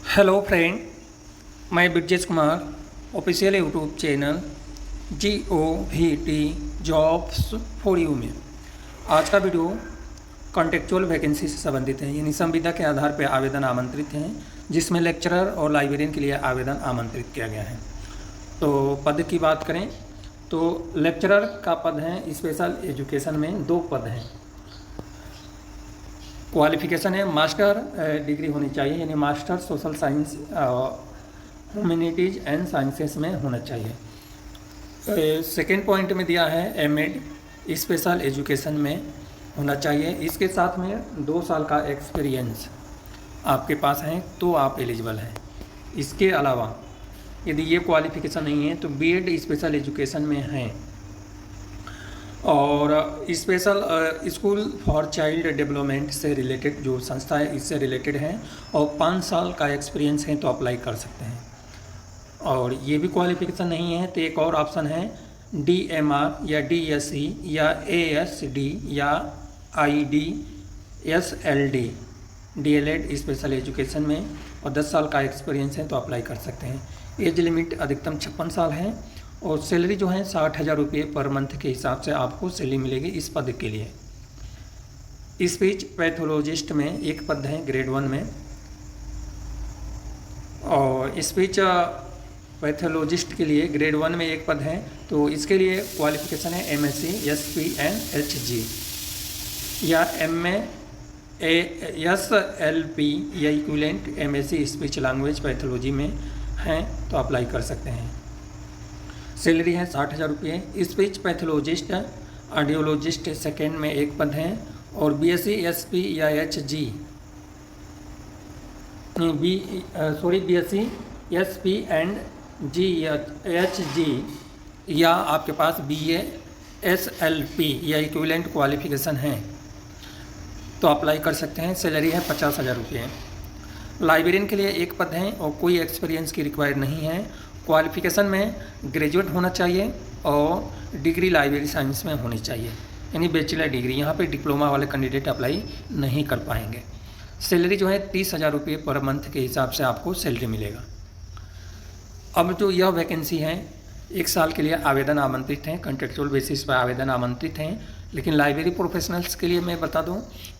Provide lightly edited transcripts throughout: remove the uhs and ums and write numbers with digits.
Hello friend, मैं Brajesh Kumar official YouTube channel GOVT jobs for you में आज का वीडियो कॉन्टेक्चुअल वैकेंसी से संबंधित है। यानी संविदा के आधार पर आवेदन आमंत्रित हैं, जिसमें लेक्चरर और लाइब्रेरियन के लिए आवेदन आमंत्रित किया गया है। तो पद की बात करें तो लेक्चरर का पद है, स्पेशल एजुकेशन में 2 पद हैं। क्वालिफिकेशन है मास्टर डिग्री होनी चाहिए, यानी master social science humanities and sciences में होना चाहिए। सेकेंड पॉइंट में दिया है एमएड स्पेशल एजुकेशन में होना चाहिए। इसके साथ में 2 साल का एक्सपीरियंस आपके पास है तो आप एलिजिबल हैं। इसके अलावा यदि ये क्वालिफिकेशन नहीं है तो बीएड स्पेशल एजुकेशन में हैं और special school for child development से रिलेटेड जो संस्था है इससे रिलेटेड है और 5 साल का एक्सपीरियंस है तो अप्लाई कर सकते हैं। और ये भी क्वालिफिकेशन नहीं है तो एक और ऑप्शन है DMR या DSE या ASD या IDSLD DLED स्पेशल एजुकेशन में और 10 साल का एक्सपीरियंस है तो अप्लाई कर सकते हैं। एज लिमिट अधिकतम 56 साल है और सैलरी जो है 60,000 रुपये पर मंथ के हिसाब से आपको सैलरी मिलेगी इस पद के लिए। स्पीच पैथोलॉजिस्ट में एक पद है ग्रेड 1 में और स्पीच पैथोलॉजिस्ट के लिए ग्रेड 1 में एक पद है। तो इसके लिए क्वालिफिकेशन है MSc SPNHG या MA SLP या equivalent MSc speech language pathology में हैं तो अप्लाई कर सकते हैं। सैलरी है 60,000 रुपये। स्पीच पैथोलॉजिस्ट ऑडियोलॉजिस्ट सेकेंड में एक पद है और BSc SP या BSc SP एंड HG या आपके पास BA SLP या इक्विवेलेंट क्वालिफिकेशन है तो अप्लाई कर सकते हैं। सैलरी है 50,000 रुपये। लाइब्रेरियन के लिए एक पद है और कोई एक्सपीरियंस की रिक्वायर्ड नहीं है। क्वालिफिकेशन में ग्रेजुएट होना चाहिए और डिग्री लाइब्रेरी साइंस में होनी चाहिए, यानी बैचलर डिग्री। यहाँ पे डिप्लोमा वाले कैंडिडेट अप्लाई नहीं कर पाएंगे। सैलरी जो है 30,000 रुपये पर मंथ के हिसाब से आपको सैलरी मिलेगा। अब जो यह वैकेंसी है 1 साल के लिए आवेदन आमंत्रित हैं, कॉन्ट्रेक्चुअल बेसिस पर आवेदन आमंत्रित हैं। लेकिन लाइब्रेरी प्रोफेशनल्स के लिए मैं बता दूं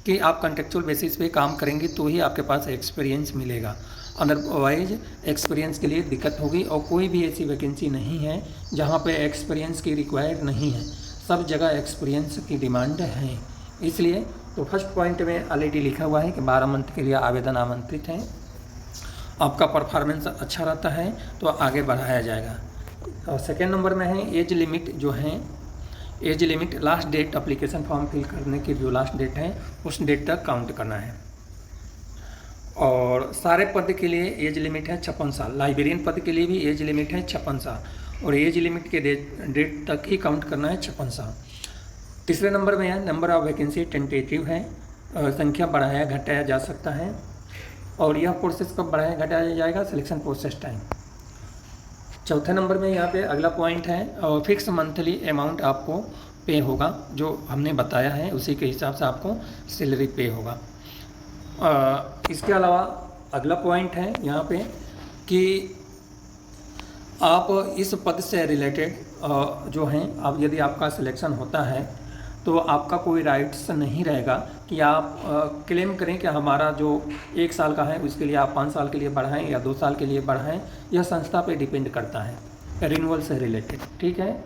कि आप कॉन्ट्रेक्चुअल बेसिस पे काम करेंगे तो ही आपके पास एक्सपीरियंस मिलेगा, अदरवाइज एक्सपीरियंस के लिए दिक्कत होगी। और कोई भी ऐसी वैकेंसी नहीं है जहां पे एक्सपीरियंस की रिक्वायर्ड नहीं है, सब जगह एक्सपीरियंस की डिमांड है। इसलिए तो फर्स्ट पॉइंट में ऑलरेडी लिखा हुआ है कि 12 मंथ के लिए आवेदन आमंत्रित हैं। आपका परफॉर्मेंस अच्छा रहता है तो आगे बढ़ाया जाएगा। और सेकेंड नंबर में है एज लिमिट जो है, age limit last date application form fill करने की जो लास्ट डेट है उस डेट तक काउंट करना है। और सारे पद के लिए एज लिमिट है 56 साल। लाइब्रेरियन पद के लिए भी एज लिमिट है 56 साल और एज लिमिट के डेट तक ही काउंट करना है 56 साल। तीसरे नंबर में है नंबर ऑफ वैकेंसी टेंटेटिव है, संख्या बढ़ाया घटाया जा सकता है। और यह प्रोसेस कब बढ़ाया घटाया जाएगा? Selection process time. चौथे नंबर में यहाँ पे अगला पॉइंट है और फिक्स मंथली अमाउंट आपको पे होगा, जो हमने बताया है उसी के हिसाब से आपको सैलरी पे होगा। इसके अलावा अगला पॉइंट है यहाँ पे कि आप इस पद से रिलेटेड जो हैं, अब यदि आपका सिलेक्शन होता है तो आपका कोई राइट्स नहीं रहेगा कि आप क्लेम करें कि हमारा जो 1 साल का है उसके लिए आप 5 साल के लिए बढ़ाएं या 2 साल के लिए बढ़ाएं। यह संस्था पे डिपेंड करता है रिन्यूअल से रिलेटेड, ठीक है।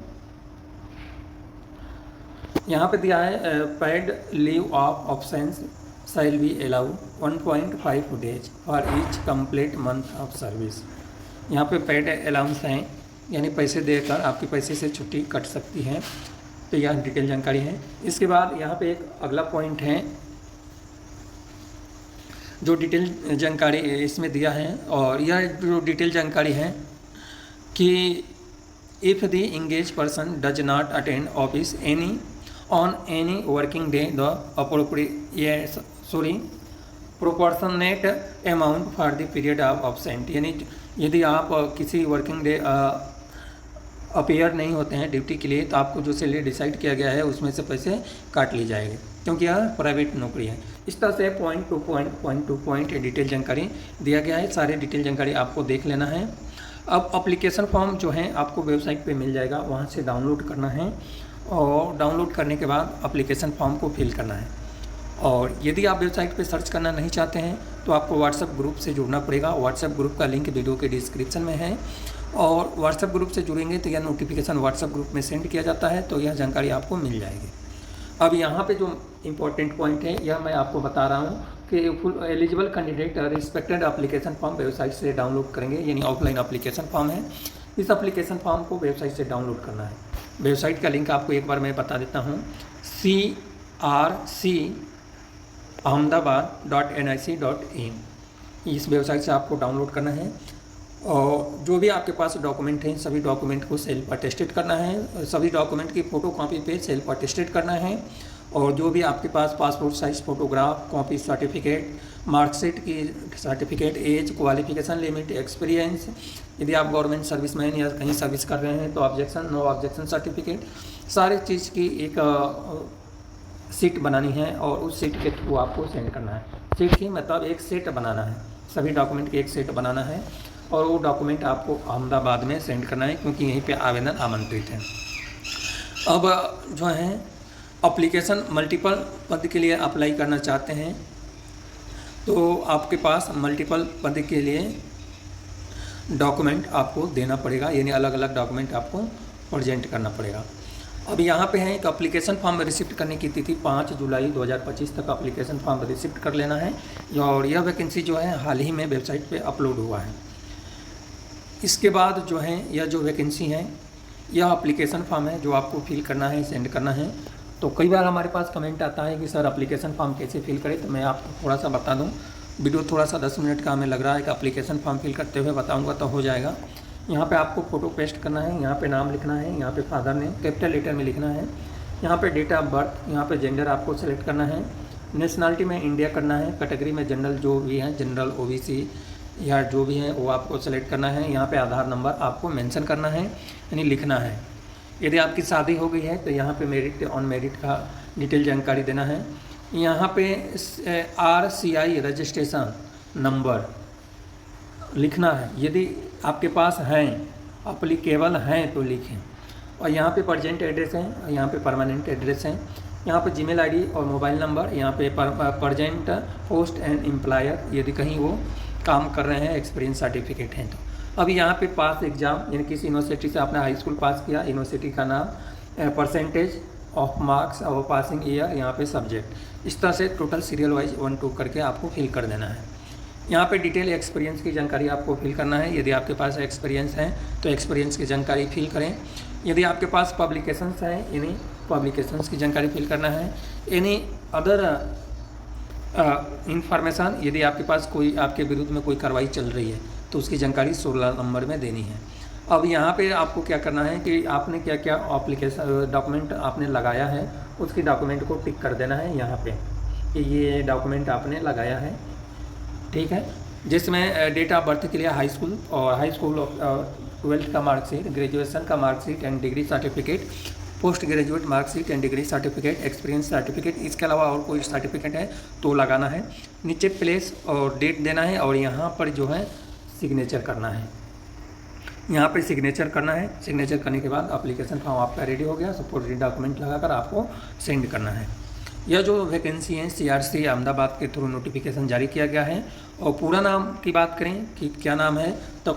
यहाँ पे दिया है paid leave of absence shall be allow 1.5 days for each complete month of service. यहाँ पे पेड अलाउंस हैं, यानी पैसे देकर आपके पैसे से छुट्टी कट सकती है। तो यह डिटेल जानकारी है। इसके बाद यहाँ पे एक अगला पॉइंट है जो डिटेल जानकारी इसमें दिया है और यह जो डिटेल जानकारी है कि if the engage person does not attend office on any working day the proportionate amount for the period of absent. यानी यदि आप किसी वर्किंग डे अपीयर नहीं होते हैं ड्यूटी के लिए तो आपको जो सैलरी डिसाइड किया गया है उसमें से पैसे काट लिए जाएंगे। क्योंकि यह प्राइवेट नौकरी है। इस तरह से पॉइंट टू पॉइंट डिटेल जानकारी दिया गया है। सारे डिटेल जानकारी आपको देख लेना है। अब एप्लीकेशन फॉर्म जो है आपको वेबसाइट पे मिल जाएगा, वहाँ से डाउनलोड करना है और डाउनलोड करने के बाद एप्लीकेशन फॉर्म को फिल करना है। और यदि आप वेबसाइट पे सर्च करना नहीं चाहते हैं तो आपको व्हाट्सएप ग्रुप से जुड़ना पड़ेगा। व्हाट्सएप ग्रुप का लिंक वीडियो के डिस्क्रिप्शन में है और व्हाट्सएप ग्रुप से जुड़ेंगे तो यह नोटिफिकेशन व्हाट्सएप ग्रुप में सेंड किया जाता है, तो यह जानकारी आपको मिल जाएगी। अब यहाँ पे जो इम्पोर्टेंट पॉइंट है यह मैं आपको बता रहा हूँ कि full eligible candidate respected application form website से डाउनलोड करेंगे, यानी ऑफलाइन एप्लीकेशन फॉर्म है। इस एप्लीकेशन फॉर्म को वेबसाइट से डाउनलोड करना है। वेबसाइट का लिंक आपको एक बार मैं बता देता हूँ, crcahmedabad.nic.in। इस वेबसाइट से आपको डाउनलोड करना है और जो भी आपके पास डॉक्यूमेंट हैं सभी डॉक्यूमेंट को सेल्फ अटेस्टेड करना है। सभी डॉक्यूमेंट की फ़ोटो कॉपी पे सेल्फ अटेस्टेड करना है और जो भी आपके पास passport size photograph, copy certificate, marksheet की certificate, age, qualification limit, experience, यदि आप गवर्नमेंट सर्विसमैन या कहीं सर्विस कर रहे हैं तो ऑब्जेक्शन, नो ऑब्जेक्शन सर्टिफिकेट, सारी चीज़ की एक सीट बनानी है और उस सीट के थ्रू आपको सेंड करना है। सीट की मतलब एक सेट बनाना है, सभी डॉक्यूमेंट की एक सेट बनाना है और वो डॉक्यूमेंट आपको अहमदाबाद में सेंड करना है क्योंकि यहीं पे आवेदन आमंत्रित है। अब जो है एप्लीकेशन मल्टीपल पद के लिए अप्लाई करना चाहते हैं तो आपके पास मल्टीपल पद के लिए डॉक्यूमेंट आपको देना पड़ेगा, यानी अलग अलग डॉक्यूमेंट आपको प्रेजेंट करना पड़ेगा। अब यहाँ पे है एक एप्लीकेशन फॉर्म रिसिप्ट करने की तिथि 5 जुलाई 2025 तक एप्लीकेशन फॉर्म रिसिप्ट कर लेना है और यह वैकेंसी जो है हाल ही में वेबसाइट पे अपलोड हुआ है। इसके बाद जो है यह जो वैकेंसी है यह एप्लीकेशन फॉर्म है जो आपको फिल करना है, सेंड करना है। तो कई बार हमारे पास कमेंट आता है कि सर एप्लीकेशन फॉर्म कैसे फिल करें, तो मैं आपको थोड़ा सा बता दूं। वीडियो थोड़ा सा 10 मिनट का हमें लग रहा है कि एप्लीकेशन फॉर्म फिल करते हुए बताऊंगा तो हो जाएगा। यहाँ पे आपको फ़ोटो पेस्ट करना है, यहाँ पे नाम लिखना है, यहाँ पे फादर नेम कैपिटल लेटर में लिखना है, यहाँ पे डेट ऑफ बर्थ, यहाँ पे जेंडर आपको सेलेक्ट करना है, नेशनलिटी में इंडिया करना है, कैटेगरी में जनरल जो भी है जनरल ओबीसी या जो भी है वो आपको सेलेक्ट करना है। यहाँ पे आधार नंबर आपको मेंशन करना है यानी लिखना है। यदि आपकी शादी हो गई है तो यहाँ पे मेरिट ऑन मेरिट का डिटेल जानकारी देना है। यहाँ पे RCI रजिस्ट्रेशन नंबर लिखना है, यदि आपके पास हैं अप्लीकेबल हैं तो लिखें। और यहाँ पे प्रजेंट एड्रेस है और यहाँ पे परमानेंट एड्रेस है, यहाँ पे जीमेल आईडी और मोबाइल नंबर, यहाँ पे प्रजेंट पोस्ट एंड एम्प्लॉयर यदि कहीं वो काम कर रहे हैं, एक्सपीरियंस सर्टिफिकेट हैं तो। अब यहाँ पे पास एग्ज़ाम यानी किसी यूनिवर्सिटी से आपने हाई स्कूल पास किया, यूनिवर्सिटी का नाम, परसेंटेज ऑफ मार्क्स और पासिंग ईयर, यहाँ पे सब्जेक्ट, इस तरह से टोटल सीरियल वाइज 1 2 करके आपको फिल कर देना है। यहाँ पे डिटेल एक्सपीरियंस की जानकारी आपको फिल करना है। यदि आपके पास एक्सपीरियंस है तो एक्सपीरियंस की जानकारी फिल करें। यदि आपके पास पब्लिकेशंस हैं यानी पब्लिकेशंस की जानकारी फिल करना है। एनी अदर इंफॉर्मेशन, यदि आपके पास कोई आपके विरुद्ध में कोई कार्रवाई चल रही है तो उसकी जानकारी 16 नंबर में देनी है। अब यहाँ पे आपको क्या करना है कि आपने क्या क्या एप्लीकेशन डॉक्यूमेंट आपने लगाया है उसकी डॉक्यूमेंट को टिक कर देना है यहाँ पे कि ये डॉक्यूमेंट आपने लगाया है, ठीक है। जिसमें डेट ऑफ बर्थ के लिए हाई स्कूल और हाई स्कूल 12th का मार्कशीट, ग्रेजुएशन का marksheet and degree certificate, post graduate marksheet and degree certificate, experience certificate, इसके अलावा और कोई सर्टिफिकेट है तो लगाना है। नीचे प्लेस और डेट देना है और यहाँ पर जो है सिग्नेचर करना है। यहाँ पे सिग्नेचर करना है। सिग्नेचर करने के बाद एप्लीकेशन फॉर्म आपका रेडी हो गया। सपोर्टिंग डॉक्यूमेंट लगाकर आपको सेंड करना है। यह जो वैकेंसी है CRC अहमदाबाद के थ्रू नोटिफिकेशन जारी किया गया है। और पूरा नाम की बात करें कि क्या नाम है तो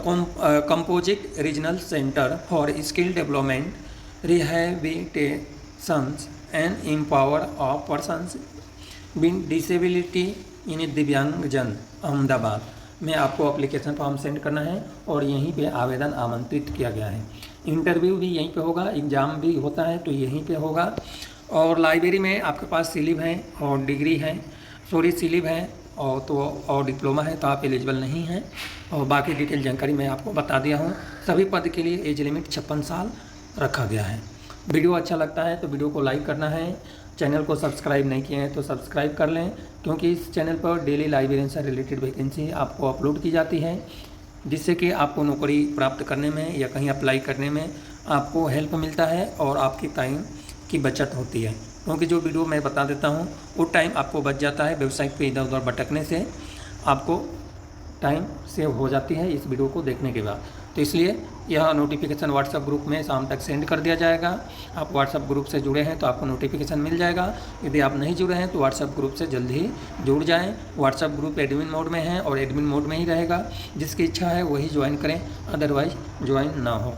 composite regional centre for skill development rehabilitations and empower of persons with disability in Divyangjan Ahmedabad में आपको एप्लीकेशन फॉर्म सेंड करना है और यहीं पे आवेदन आमंत्रित किया गया है। इंटरव्यू भी यहीं पे होगा, एग्ज़ाम भी होता है तो यहीं पे होगा। और लाइब्रेरी में आपके पास स्लिप है और डिग्री है, स्लिप है और डिप्लोमा है तो आप एलिजिबल नहीं हैं। और बाकी डिटेल जानकारी मैं आपको बता दिया हूँ। सभी पद के लिए एज लिमिट 56 साल रखा गया है। वीडियो अच्छा लगता है तो वीडियो को लाइक करना है। चैनल को सब्सक्राइब नहीं किए हैं तो सब्सक्राइब कर लें क्योंकि इस चैनल पर डेली लाइब्रेरी से रिलेटेड वैकेंसी आपको अपलोड की जाती है जिससे कि आपको नौकरी प्राप्त करने में या कहीं अप्लाई करने में आपको हेल्प मिलता है और आपकी टाइम की बचत होती है। क्योंकि जो वीडियो मैं बता देता हूँ वो टाइम आपको बच जाता है, वेबसाइट पे इधर उधर भटकने से आपको टाइम सेव हो जाती है इस वीडियो को देखने के बाद। तो इसलिए यह नोटिफिकेशन व्हाट्सएप ग्रुप में शाम तक सेंड कर दिया जाएगा। आप व्हाट्सएप ग्रुप से जुड़े हैं तो आपको नोटिफिकेशन मिल जाएगा। यदि आप नहीं जुड़े हैं तो व्हाट्सएप ग्रुप से जल्द ही जुड़ जाएं। व्हाट्सएप ग्रुप एडमिन मोड में है और एडमिन मोड में ही रहेगा। जिसकी इच्छा है वही ज्वाइन करें, अदरवाइज ज्वाइन ना हो।